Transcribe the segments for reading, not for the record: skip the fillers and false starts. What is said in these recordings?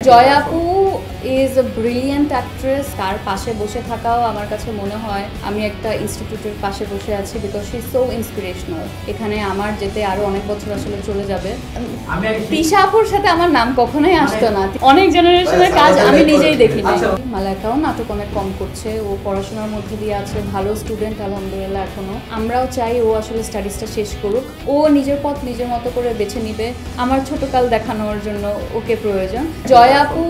জয় আপু is a brilliant actress. তার পাশে বসে থাকাও আমার কাছে মনে হয় আমি একটা ইনস্টিটিউটের পাশে বসে আছি, because she is so inspirational. এখানে আমার যেতে আরো অনেক বছর আসলে চলে যাবে। তিশা আপুর সাথে আমার নাম কখনোই আসতো না। অনেক জেনারেশনের কাজ আমি নিজেই দেখি না। মালাইকাও নাটক অনেক কম করছে, ও পড়াশোনার মধ্যে দিয়ে আছে, ভালো স্টুডেন্ট আলহামদুলিল্লাহ এখনো। আমরাও চাই ও আসলে স্টাডিজটা শেষ করুক, ও নিজের পথ নিজের মতো করে বেছে নিবে। আমার ছোটকাল দেখানোর জন্য ওকে প্রয়োজন। জয় আপু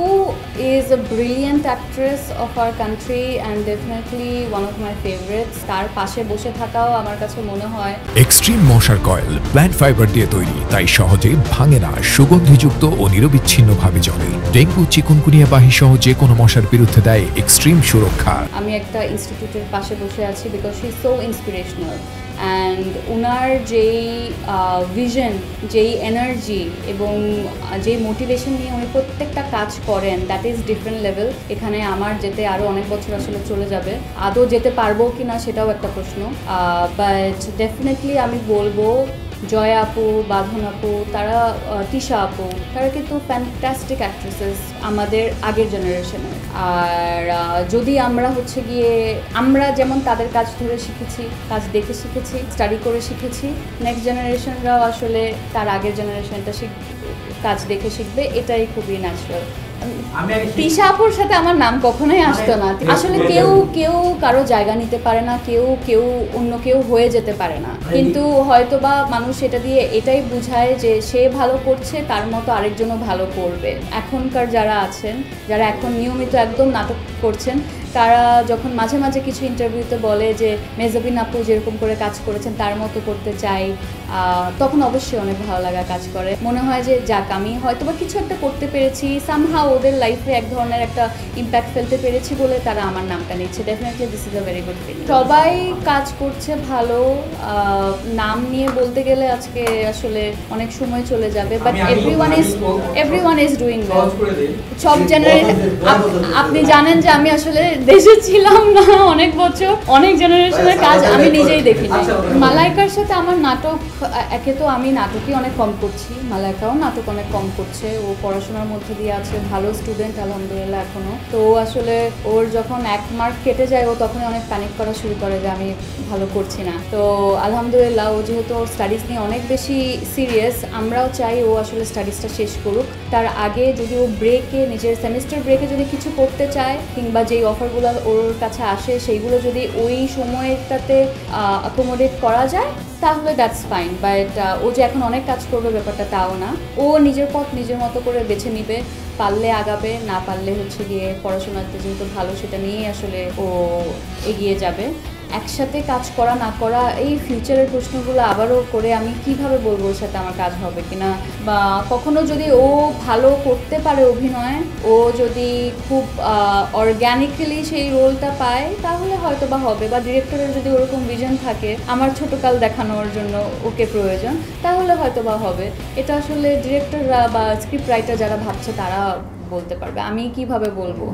is a brilliant actress of our country and definitely one of my favorites. তার পাশে বসে থাকাও আমার কাছে মনে হয়। এক্সট্রিম মশার কয়েল প্ল্যান্ট ফাইবার দিয়ে তৈরি, তাই সহজে ভাঙে না, সুগন্ধিযুক্ত ও নিরবিচ্ছিন্নভাবে জ্বলে। ডেঙ্গু, চিকুনগুনিয়া বাহি সহ যে কোনো মশার বিরুদ্ধে দেয় এক্সট্রিম সুরক্ষা। আমি একটা ইনস্টিটিউটের পাশে বসে আছি, because she is so inspirational. And ওনার যেই ভিশন, যেই এনার্জি এবং যেই মোটিভেশন নিয়ে উনি প্রত্যেকটা কাজ করেন, দ্যাট ইজ ডিফারেন্ট লেভেল। এখানে আমার যেতে আরও অনেক বছর আসলে চলে যাবে। আদৌ যেতে পারবো কি না সেটাও একটা প্রশ্ন, বাট ডেফিনেটলি আমি বলবো জয় আপু, বাঁধন আপু, তারা তিশা আপু, তারা কিন্তু ফ্যান্টাস্টিক অ্যাক্ট্রেসেস আমাদের আগের জেনারেশনের। আর যদি আমরা হচ্ছে গিয়ে আমরা যেমন তাদের কাজ ধরে শিখেছি, কাজ দেখে শিখেছি, স্টাডি করে শিখেছি, নেক্সট জেনারেশনরাও আসলে তার আগের জেনারেশনটা কাজ দেখে শিখবে, এটাই খুবই ন্যাচারাল। তিশা আপুর সাথে আমার নাম কখনোই আসতো না। আসলে কেউ কারো জায়গা নিতে পারে না, কেউ অন্য কেউ হয়ে যেতে পারে না, কিন্তু হয়তোবা মানুষ এটা দিয়ে এটাই বুঝায় যে সে ভালো করছে, তার মতো আরেকজনও ভালো করবে। এখনকার যারা আছেন, যারা এখন নিয়মিত একদম নাটক করছেন, তারা যখন মাঝে মাঝে কিছু ইন্টারভিউতে বলে যে মেহজাবিন আপু যেরকম করে কাজ করেছেন তার মতো করতে চাই, তখন অবশ্যই অনেক ভালো লাগা কাজ করে। মনে হয় যে যাক, আমি হয়তোবা কিছু একটা করতে পেরেছি, সামহাও ওদের লাইফে এক ধরনের একটা ইম্প্যাক্ট ফেলতে পেরেছি বলে তারা আমার নামটা নিচ্ছে। Definitely this is a very good feeling. সবাই কাজ করছে ভালো। নাম নিয়ে বলতে গেলে আজকে আসলে অনেক সময় চলে যাবে, but everyone is doing well. সব জেনারেশন, আপনি জানেন যে আমি আসলে দেশে ছিলাম না অনেক বছর, অনেক জেনারেশনের কাজ আমি নিজেই দেখি না। মালাইকার সাথে আমার নাটক, একে তো আমি নাটকই অনেক কম করছি, মালাইকাও নাটক অনেক কম করছে, ও পড়াশোনার মধ্যে দিয়ে আছে, ভালো স্টুডেন্ট আলহামদুলিল্লাহ এখনো। তো আসলে ওর যখন 1 মার্ক কেটে যায়, ও তখনই অনেক প্যানিক করা শুরু করে যে আমি ভালো করছি না। তো আলহামদুলিল্লাহ ও যেহেতু ওর স্টাডিজ নিয়ে অনেক বেশি সিরিয়াস, আমরাও চাই ও আসলে স্টাডিজটা শেষ করুক। তার আগে যদি ও ব্রেকে, নিজের সেমিস্টার ব্রেকে যদি কিছু করতে চায়, কিংবা যেই অফারগুলো ওর কাছে আসে সেইগুলো যদি ওই সময়টাতে অ্যাকোমোডেট করা যায়, তাহলে দ্যাটস ফাইন। বাট ও যে এখন অনেক কাজ করবে ব্যাপারটা তাও না। ও নিজের পথ নিজের মতো করে বেছে নিবে, পারলে আগাবে, না পারলে হচ্ছে গিয়ে পড়াশোনাতে যেহেতু ভালো সেটা নিয়েই আসলে ও এগিয়ে যাবে। একসাথে কাজ করা না করা, এই ফিউচারের প্রশ্নগুলো আবারও করে আমি কিভাবে বলবো ওর সাথে আমার কাজ হবে কিনা, বা কখনো যদি ও ভালো করতে পারে অভিনয়, ও যদি খুব অর্গ্যানিক্যালি সেই রোলটা পায়, তাহলে হয়তো বা হবে। বা ডিরেক্টরের যদি ওরকম ভিশন থাকে আমার ছোটকাল দেখানোর জন্য ওকে প্রয়োজন, তাহলে হয়তো বা হবে। এটা আসলে ডিরেক্টররা বা স্ক্রিপ্ট রাইটার যারা ভাবছে তারা বলতে পারবে, আমি কিভাবে বলবো।